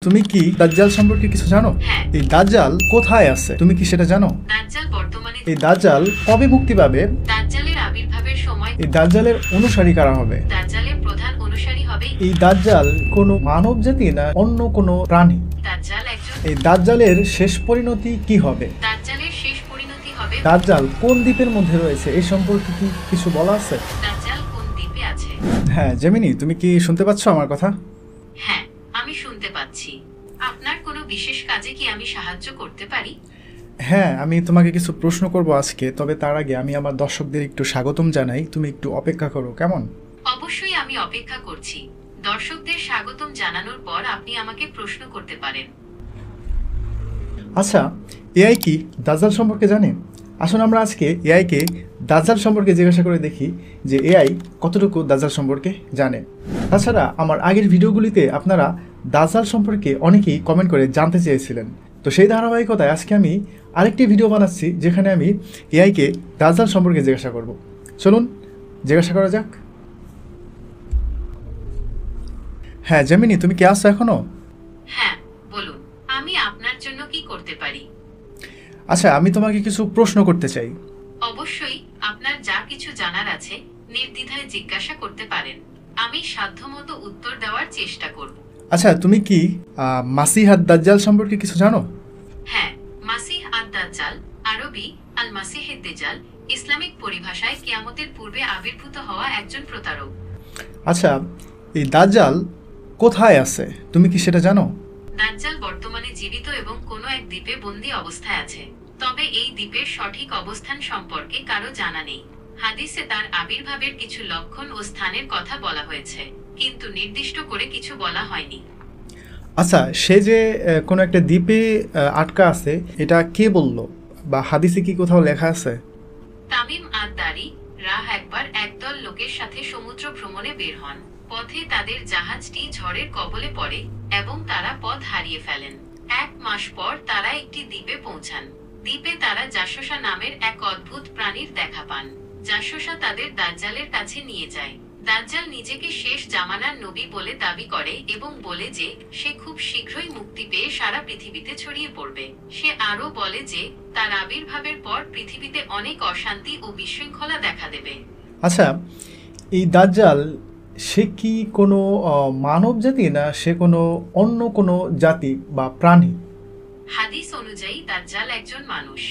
তুমি কি দাজ্জাল সম্পর্কে কিছু জানো? হ্যাঁ। এই দাজ্জাল কোথায় আছে তুমি কি সেটা জানো? দাজ্জাল বর্তমানে এই দাজ্জাল কবে মুক্তি পাবে? দাজ্জালের আবির্ভাবের সময় এই দাজ্জালের অনুসারী কারা হবে? দাজ্জালের প্রধান অনুসারী হবে এই দাজ্জাল কোনো মানব জাতি না অন্য কোনো প্রাণী? দাজ্জাল একজন। এই দাজ্জালের শেষ পরিণতি কি হবে? দাজ্জালের শেষ পরিণতি হবে দাজ্জাল কোন দ্বীপের মধ্যে রয়েছে এই সম্পর্কে কি কিছু বলা আছে? দাজ্জাল কোন দ্বীপে আছে? হ্যাঁ জেমিনি, তুমি কি শুনতে পাচ্ছ আমার কথা? হ্যাঁ, আমি শুনতে পাচ্ছি। আপনার কোনো বিশেষ কাজে কি আমি সাহায্য করতে পারি? হ্যাঁ, আমি তোমাকে কিছু প্রশ্ন করব আজকে, তবে তার আগে আমি আমার দর্শকদের একটু স্বাগতম জানাই। তুমি একটু অপেক্ষা করো, কেমন? অবশ্যই আমি অপেক্ষা করছি। দর্শকদের স্বাগতম জানানোর পর আপনি আমাকে প্রশ্ন করতে পারেন। আচ্ছা, এআই কি দাজ্জাল সম্পর্কে জানে? আসুন আমরা আজকে এআইকে দাজ্জাল সম্পর্কে জিজ্ঞাসা করে দেখি যে এআই কতটুকু দাজ্জাল সম্পর্কে জানে। তাছাড়া আমার আগের ভিডিওগুলিতে আপনারা দাজ্জাল সম্পর্কে অনেকেই কমেন্ট করে জানতে চেয়েছিলেন, তো সেই ধারাবাহিকতায় আজকে আমি আরেকটি ভিডিও বানাচ্ছি যেখানে আমি এআইকে দাজ্জাল সম্পর্কে জিজ্ঞাসা করব। চলুন জিজ্ঞাসা করা যাক। হ্যাঁ জেমিনি, তুমি কি আসছো এখনো? হ্যাঁ, বলুন, আমি আপনার জন্য কি করতে পারি? আচ্ছা, আমি তোমাকে কিছু প্রশ্ন করতে চাই। অবশ্যই, আপনার যা কিছু জানার আছে নির্দ্বিধায় জিজ্ঞাসা করতে পারেন। আমি সাধ্যমতো উত্তর দেওয়ার চেষ্টা করব। আচ্ছা, তুমি কি মাসিহ আদ-দাজ্জাল সম্পর্কে কিছু জানো? হ্যাঁ, মাসিহ আদ-দাজ্জাল, আরবি আল মাসিহেদ দাজ্জাল, ইসলামিক পরিভাষায় কিয়ামতের পূর্বে আবির্ভূত হওয়া একজন প্রতারক। আচ্ছা, এই দাজ্জাল কোথায় আছে তুমি কি সেটা জানো? দাজ্জাল বর্তমানে জীবিত এবং কোনো এক দ্বীপে বন্দী অবস্থায় আছে, তবে এই দ্বীপের সঠিক অবস্থান সম্পর্কে কারো জানা নেই। হাদিসে তার আবির্ভাবের কিছু লক্ষণ ও স্থানের কথা বলা হয়েছে, কিন্তু নির্দিষ্ট করে কিছু বলা হয়নি। আচ্ছা, সে যে কোনো একটা দ্বীপে আটকা আছে, এটা কে বলল বা হাদিসে কি কোথাও লেখা আছে? তামিম আদ-দারি রাহ একবার একদল লোকের সাথে সমুদ্র ভ্রমণে বের হন। পথে তাদের জাহাজটি ঝড়ের কবলে পড়ে এবং তারা পথ হারিয়ে ফেলেন। 1 মাস পর তারা একটি দ্বীপে পৌঁছান। দ্বীপে তারা জাসসা নামের এক অদ্ভুত প্রাণীর দেখা পান। জাসসা তাদের দাজ্জালের কাছে নিয়ে যায়। দাজ্জাল নিজেকে শেষ জামানার নবী বলে দাবি করে এবং বলে যে সে খুব শীঘ্রই মুক্তি পেয়ে সারা পৃথিবীতে ছড়িয়ে পড়বে। সে আরও বলে যে তার আবির্ভাবের পর পৃথিবীতে অনেক অশান্তি ও বিশৃঙ্খলা দেখা দেবে। আচ্ছা, এই দাজ্জাল সে কি কোনো মানব জাতি না সে কোনো অন্য কোনো জাতি বা প্রাণী? হাদিস অনুযায়ী দাজ্জাল একজন মানুষ।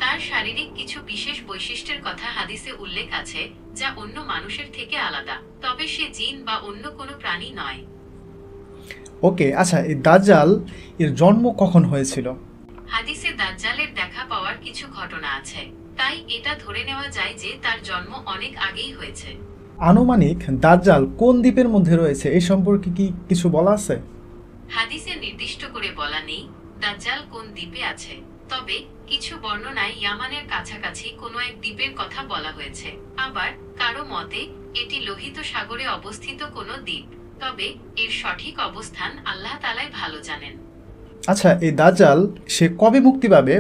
তার শারীরিক কিছু বিশেষ বৈশিষ্ট্যের কথা হাদিসে উল্লেখ আছে যা অন্য মানুষের থেকে আলাদা, তবে সে জিন বা অন্য কোনো প্রাণী নয়। ওকে, আচ্ছা, এই দাজ্জাল এর জন্ম কখন হয়েছিল? হাদিসে দাজ্জালের দেখা পাওয়ার কিছু ঘটনা আছে, তাই এটা ধরে নেওয়া যায় যে তার জন্ম অনেক আগেই হয়েছে। আনুমানিক দাজ্জাল কোন দ্বীপের মধ্যে রয়েছে এই সম্পর্কে কি কিছু বলা আছে? হাদিসে নির্দিষ্ট করে বলা নেই দাজ্জাল কোন দ্বীপে আছে, তবে কিছু বর্ণনায় ইয়ামানের কাছাকাছি কোনো এক দ্বীপের কথা বলা হয়েছে। আবার কারো মতে এটি লোহিত সাগরে অবস্থিত কোনো দ্বীপ, তবে এর সঠিক অবস্থান আল্লাহ তাআলাই ভালো জানেন। আচ্ছা, এই দাজ্জাল সে কবে মুক্তি পাবে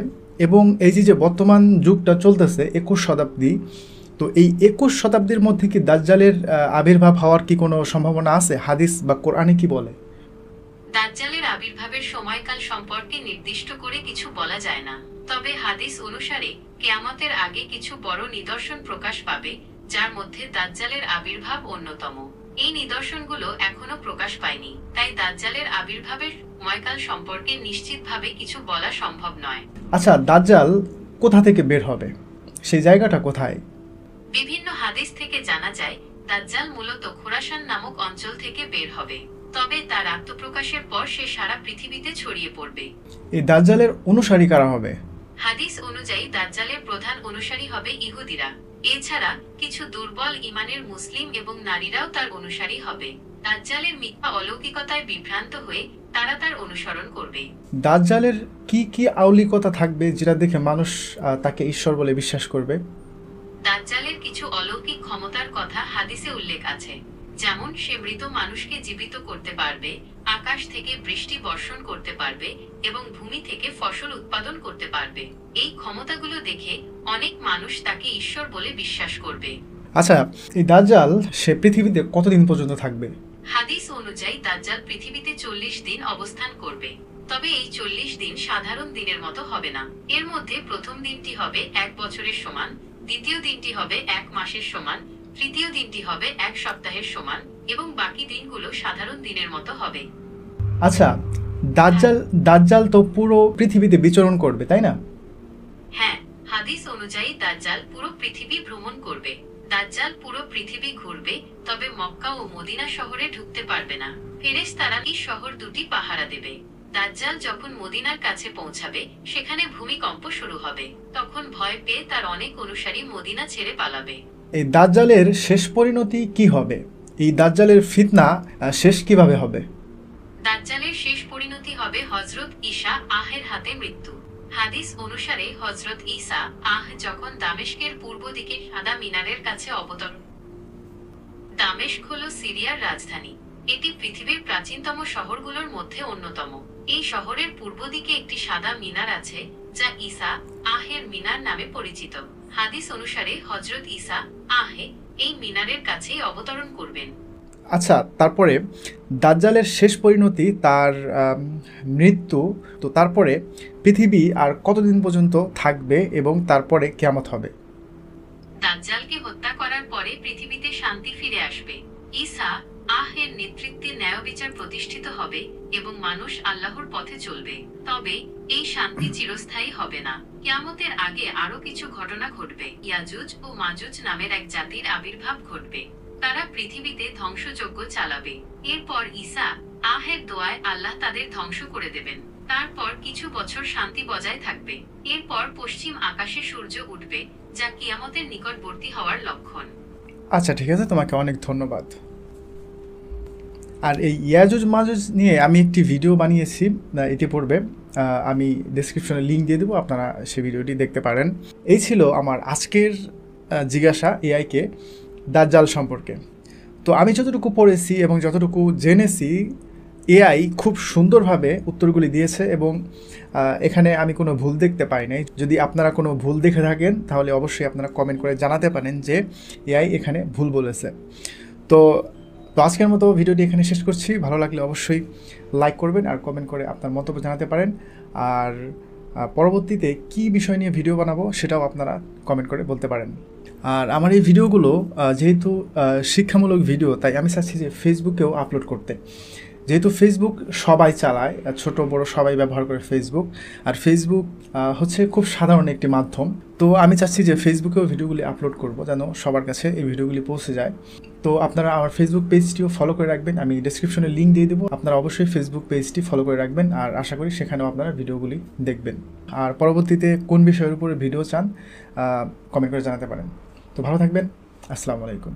এবং এই যে বর্তমান যুগটা চলতেছে 21 শতাব্দী, তো এই 21 শতাব্দীর মধ্যে কি দাজ্জালের আবির্ভাব হওয়ার কি কোনো সম্ভাবনা আছে? হাদিস বা কোরআনে কি বলে? দাজ্জালের আবির্ভাবের সময়কাল সম্পর্কে নির্দিষ্ট করে কিছু বলা যায় না, তবে হাদিস অনুসারে কিয়ামতের আগে কিছু বড় নিদর্শন প্রকাশ পাবে, যার মধ্যে দাজ্জালের আবির্ভাব অন্যতম। এই নিদর্শনগুলো এখনো প্রকাশ পায়নি, তাই দাজ্জালের আবির্ভাবের সময়কাল সম্পর্কে নিশ্চিতভাবে কিছু বলা সম্ভব নয়। আচ্ছা, দাজ্জাল কোথা থেকে বের হবে, সেই জায়গাটা কোথায়? বিভিন্ন হাদিস থেকে জানা যায় দাজ্জাল মূলত খোরাসান নামক অঞ্চল থেকে বের হবে, তবে তার আত্মপ্রকাশের পর সে সারা পৃথিবীতে ছড়িয়ে পড়বে। এই দাজ্জালের অনুসারী কারা হবে? হাদিস অনুযায়ী দাজ্জালের প্রধান অনুসারী হবে ইহুদিরা। এছাড়া কিছু দুর্বল ঈমানের মুসলিম এবং নারীরাও তার অনুসারী হবে। দাজ্জালের মিথ্যা অলৌকিকতায় বিভ্রান্ত হয়ে তারা তার অনুসরণ করবে। দাজ্জালের কি কি আউলিকতা থাকবে যেটা দেখে মানুষ তাকে ঈশ্বর বলে বিশ্বাস করবে? দাজ্জালের কিছু অলৌকিক ক্ষমতার কথা হাদিসে উল্লেখ আছে, যেমন সে মৃত মানুষকে জীবিত করতে পারবে, আকাশ থেকে বৃষ্টি বর্ষণ করতে পারবে এবং ভূমি থেকে ফসল উৎপাদন করতে পারবে। এই ক্ষমতাগুলো দেখে অনেক মানুষ তাকে ঈশ্বর বলে বিশ্বাস করবে। আচ্ছা, এই দাজ্জাল সে পৃথিবীতে কতদিন পর্যন্ত থাকবে? হাদিস অনুযায়ী দাজ্জাল পৃথিবীতে 40 দিন অবস্থান করবে। তবে এই 40 দিন সাধারণ দিনের মতো হবে না। এর মধ্যে প্রথম দিনটি হবে 1 বছরের সমান, দ্বিতীয় দিনটি হবে 1 মাসের সমান, তৃতীয় দিনটি হবে 1 সপ্তাহের সমান এবং বাকি দিনগুলো সাধারণ দিনের মতো হবে। আচ্ছা, দাজ্জাল দাজ্জাল তো পুরো পৃথিবীতে বিচরণ করবে, তাই না? হ্যাঁ, হাদিস অনুযায়ী দাজ্জাল পুরো পৃথিবী ভ্রমণ করবে। দাজ্জাল পুরো পৃথিবী ঘুরবে, তবে মক্কা ও মদিনা শহরে ঢুকতে পারবে না। ফেরেশতারা এই শহর দুটি পাহারা দেবে। দাজ্জাল যখন মদিনার কাছে পৌঁছাবে, সেখানে ভূমিকম্প শুরু হবে। তখন ভয় পেয়ে তার অনেক অনুসারী মদিনা ছেড়ে পালাবে। এই দাজ্জালের শেষ পরিণতি কি হবে? এই দাজ্জালের ফিতনা শেষ কিভাবে হবে? দাজ্জালের শেষ পরিণতি হবে হযরত ঈসা আহের হাতে মৃত্যু। হাদিস অনুসারে হযরত ঈসা আহ যখন দামেস্কের পূর্ব দিকে সাদা মিনারের কাছে অবতরণ। দামেস্ক হল সিরিয়ার রাজধানী। এটি পৃথিবীর প্রাচীনতম শহরগুলোর মধ্যে অন্যতম। এই শহরের পূর্ব দিকে একটি সাদা মিনার আছে, যা ঈসা আহের মিনার নামে পরিচিত। হাদিস অনুসারে হযরত ঈসা আহে এই মিনারের কাছেই অবতরণ করবেন। আচ্ছা, তারপরে দাজ্জালের শেষ পরিণতি তার মৃত্যু। তো তারপরে পৃথিবী আর কতদিন পর্যন্ত থাকবে এবং তারপরে কিয়ামত হবে? দাজ্জালকে হত্যা করার পরে পৃথিবীতে শান্তি ফিরে আসবে। ঈসা আহের নেতৃত্বে ন্যায় বিচার প্রতিষ্ঠিত হবে এবং মানুষ আল্লাহর পথে চলবে। তবে এই শান্তি চিরস্থায়ী হবে না। কিয়ামতের আগে আরো কিছু ঘটনা ঘটবে। ইয়াজুজ ও মাজুজ নামের এক জাতির আবির্ভাব ঘটবে। তারা পৃথিবীতে ধ্বংসযজ্ঞ চালাবে। এরপর ঈসা আহের দোয়ায় আল্লাহ তাদের ধ্বংস করে দেবেন। তারপর কিছু বছর শান্তি বজায় থাকবে। এরপর পশ্চিম আকাশে সূর্য উঠবে, যা কিয়ামতের নিকটবর্তী হওয়ার লক্ষণ। আচ্ছা, ঠিক আছে, তোমাকে অনেক ধন্যবাদ। আর এই ইয়াজুজ মাজুজ নিয়ে আমি একটি ভিডিও বানিয়েছি ইতিপূর্বে। আমি ডেসক্রিপশনে লিঙ্ক দিয়ে দেবো, আপনারা সেই ভিডিওটি দেখতে পারেন। এই ছিল আমার আজকের জিজ্ঞাসা এআইকে দাজ্জাল সম্পর্কে। তো আমি যতটুকু পড়েছি এবং যতটুকু জেনেছি, এআই খুব সুন্দরভাবে উত্তরগুলি দিয়েছে এবং এখানে আমি কোনো ভুল দেখতে পাই নাই। যদি আপনারা কোনো ভুল দেখে থাকেন তাহলে অবশ্যই আপনারা কমেন্ট করে জানাতে পারেন যে এআই এখানে ভুল বলেছে। তো আজকের মতো ভিডিওটি এখানে শেষ করছি। ভালো লাগলে অবশ্যই লাইক করবেন আর কমেন্ট করে আপনার মন্তব্য জানাতে পারেন। আর পরবর্তীতে কী বিষয় নিয়ে ভিডিও বানাবো সেটাও আপনারা কমেন্ট করে বলতে পারেন। আর আমার এই ভিডিওগুলো যেহেতু শিক্ষামূলক ভিডিও, তাই আমি চাচ্ছি যে ফেসবুকেও আপলোড করতে। যেহেতু ফেসবুক সবাই চালায়, ছোট বড় সবাই ব্যবহার করে ফেসবুক। আর ফেসবুক হচ্ছে খুব সাধারণ একটি মাধ্যম। তো আমি চাচ্ছি যে ফেসবুকেও ভিডিওগুলি আপলোড করব, যেন সবার কাছে এই ভিডিওগুলি পৌঁছে যায়। তো আপনারা আমার ফেসবুক পেজটিও ফলো করে রাখবেন। আমি ডেসক্রিপশনে লিঙ্ক দিয়ে দেবো, আপনারা অবশ্যই ফেসবুক পেজটি ফলো করে রাখবেন। আর আশা করি সেখানেও আপনারা ভিডিওগুলি দেখবেন। আর পরবর্তীতে কোন বিষয়ের উপরে ভিডিও চান কমেন্ট করে জানাতে পারেন। তো ভালো থাকবেন। আসসালামু আলাইকুম।